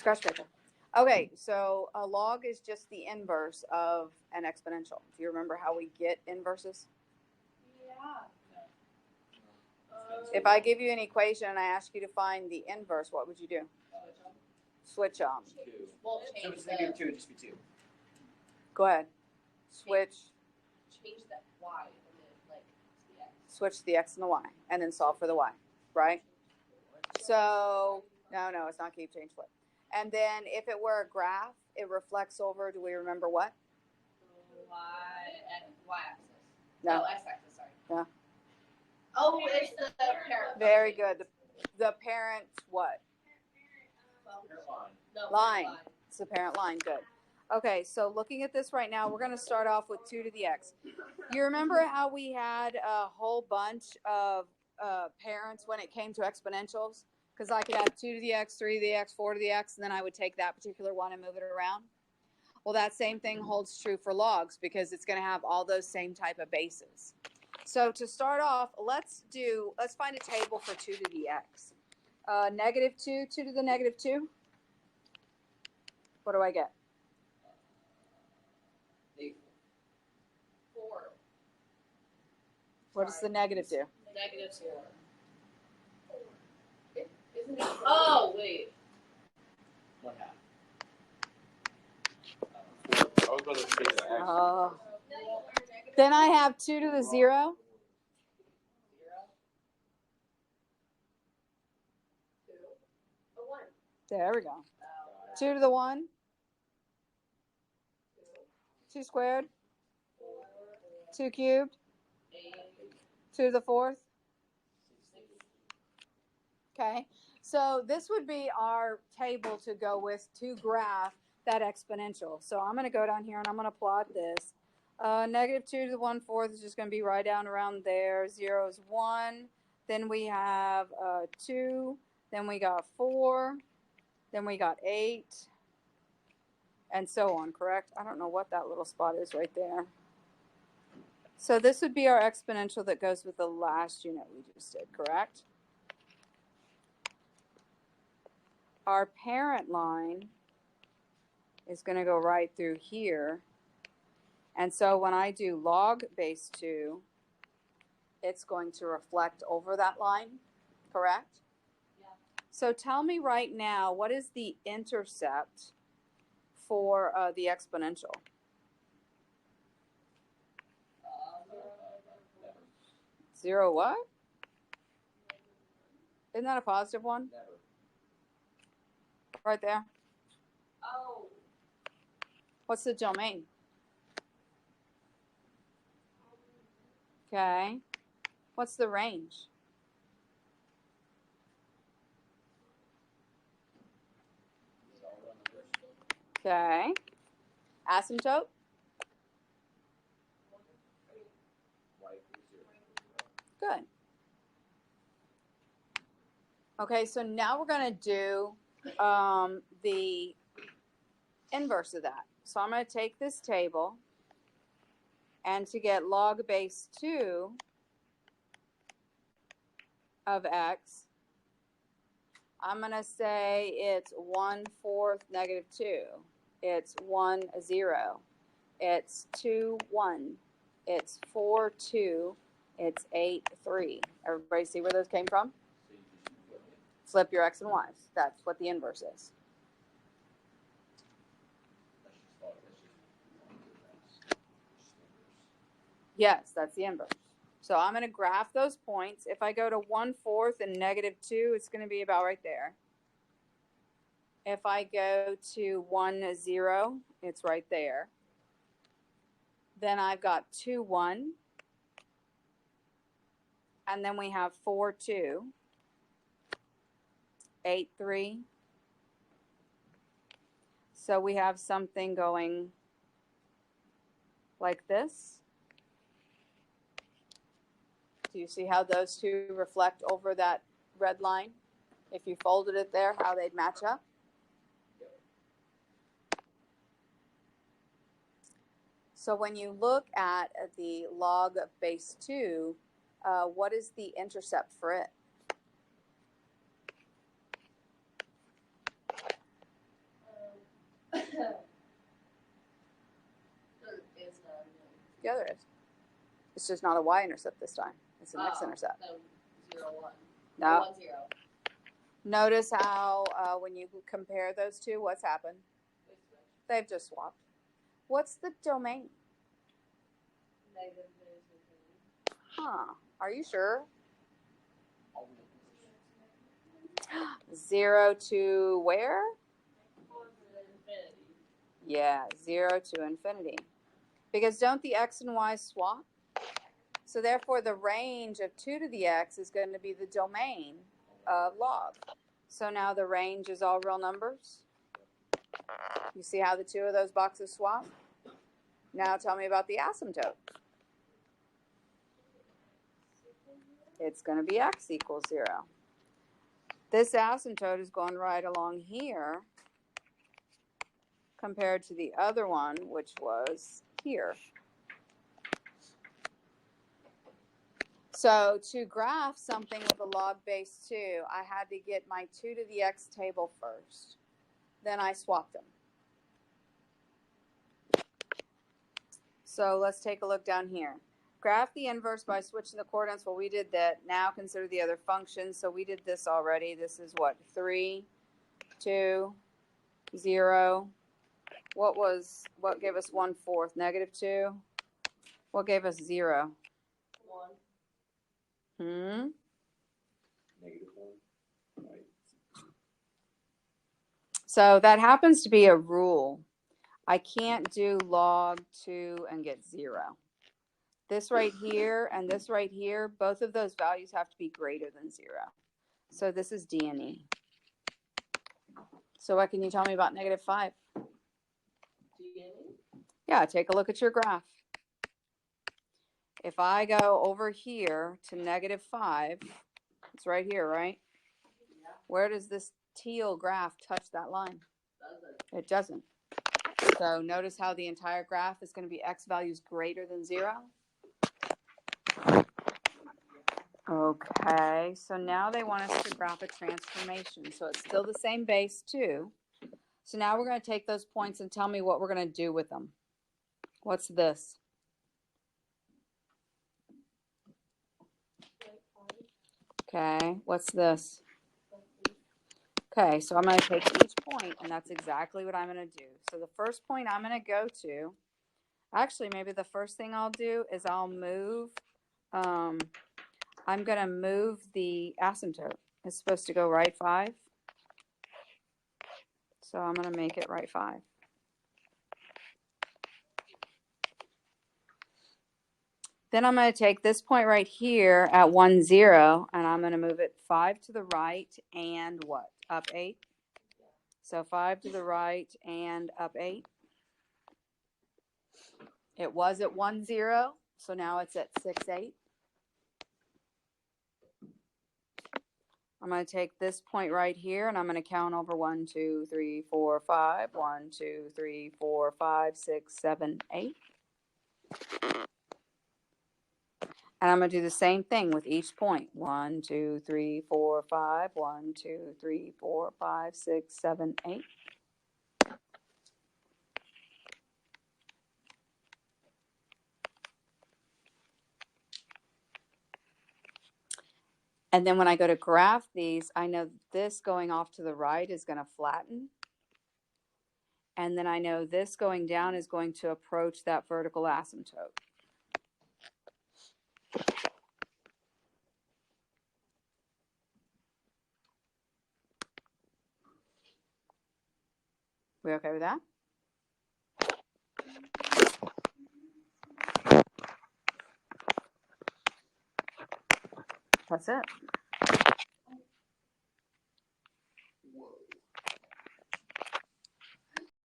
Scratch paper. Okay, so a log is just the inverse of an exponential. Do you remember how we get inverses? Yeah. If I give you an equation and I ask you to find the inverse, what would you do? Switch them. Well, So it's negative 2 and just be 2. Go ahead. Switch. Change that y and then like the x. Switch the x and the y, and then solve for the y, right? So no, it's not keep, change, flip. And then if it were a graph, it reflects over. Do we remember what? Y axis. No. Oh, x axis. Sorry. Yeah. Oh, it's the parent. Very good. The parent what? Line. It's the parent line. Good. Okay, so looking at this right now, we're going to start off with 2 to the x. You remember how we had a whole bunch of parents when it came to exponentials? Because I could have 2 to the x, 3 to the x, 4 to the x, and then I would take that particular one and move it around. Well, that same thing holds true for logs because it's going to have all those same type of bases. So to start off, let's find a table for 2 to the x. Negative 2, 2 to the negative 2. What do I get? 4. What does the negative do? Negative 4. Isn't it? Oh, wait. 1/2. I was about to say that. Then I have 2 to the 0. 2. A 1. There we go. 2 to the 1. 2 squared. 2 cubed. 2 to the 4th. Okay, so this would be our table to go with to graph that exponential. So I'm going to go down here and I'm going to plot this. Negative 2 to the 1/4 is just going to be right down around there. 0 is 1. Then we have 2. Then we got 4. Then we got 8. And so on, correct? I don't know what that little spot is right there. So this would be our exponential that goes with the last unit we just did, correct? Our parent line is going to go right through here. And so when I do log base 2, it's going to reflect over that line, correct? Yeah. So tell me right now, what is the intercept for the exponential? 0 what? Isn't that a positive one? Never. Right there. Oh. What's the domain? Okay. What's the range? Okay. Asymptote? Good. Okay, so now we're going to do the inverse of that. So I'm going to take this table, and to get log base 2 of x, I'm going to say it's 1/4 negative 2. It's 1 0. It's 2 1. It's 4 2. It's 8 3. Everybody see where those came from? Flip your x and y's. That's what the inverse is. Yes, that's the inverse. So I'm going to graph those points. If I go to 1/4 and negative 2, it's going to be about right there. If I go to 1 0, it's right there. Then I've got 2 1. And then we have 4 2. 8 3. So we have something going like this. Do you see how those two reflect over that red line? If you folded it there, how they'd match up? So when you look at the log of base 2, what is the intercept for it? there is. It's just not a y-intercept this time. It's an x-intercept. So 0, 1. No. 1, 0. Notice how when you compare those two, what's happened? We switch. They've just swapped. What's the domain? Negative is infinity. Huh. Are you sure? All the 0 to where? Infinity. Yeah, 0 to infinity. Because don't the x and y swap? So therefore the range of 2 to the x is going to be the domain of log. So now the range is all real numbers. You see how the two of those boxes swap? Now tell me about the asymptote. It's going to be x equals 0. This asymptote is going right along here compared to the other one, which was here. So to graph something with a log base 2, I had to get my 2 to the x table first. Then I swapped them. So let's take a look down here. Graph the inverse by switching the coordinates. Well, we did that. Now consider the other functions. So we did this already. This is what? 3, 2, 0. What gave us 1/4? -2. What gave us 0? 1. -1, right? So that happens to be a rule. I can't do log 2 and get 0. This right here and this right here, both of those values have to be greater than 0. So this is D and E. So what can you tell me about -5? Yeah, take a look at your graph. If I go over here to -5, it's right here, right? Yeah. Where does this teal graph touch that line? Doesn't. It doesn't. So notice how the entire graph is going to be x values greater than 0. Okay, so now they want us to graph a transformation. So it's still the same base 2. So now we're going to take those points and tell me what we're going to do with them. What's this? Okay, what's this? Okay, so I'm going to take each point, and that's exactly what I'm going to do. So the first point I'm going to go to, actually maybe the first thing I'll do is I'll move, I'm going to move the asymptote. It's supposed to go right 5. So I'm going to make it right 5. Then I'm going to take this point right here at 1, 0, and I'm going to move it 5 to the right and what? Up 8. So 5 to the right and up 8. It was at 1, 0, so now it's at 6, 8. I'm going to take this point right here, and I'm going to count over 1, 2, 3, 4, 5. 1, 2, 3, 4, 5, 6, 7, 8. And I'm going to do the same thing with each point. 1, 2, 3, 4, 5. 1, 2, 3, 4, 5, 6, 7, 8. And then when I go to graph these, I know this going off to the right is going to flatten. And then I know this going down is going to approach that vertical asymptote. We okay with that? That's it.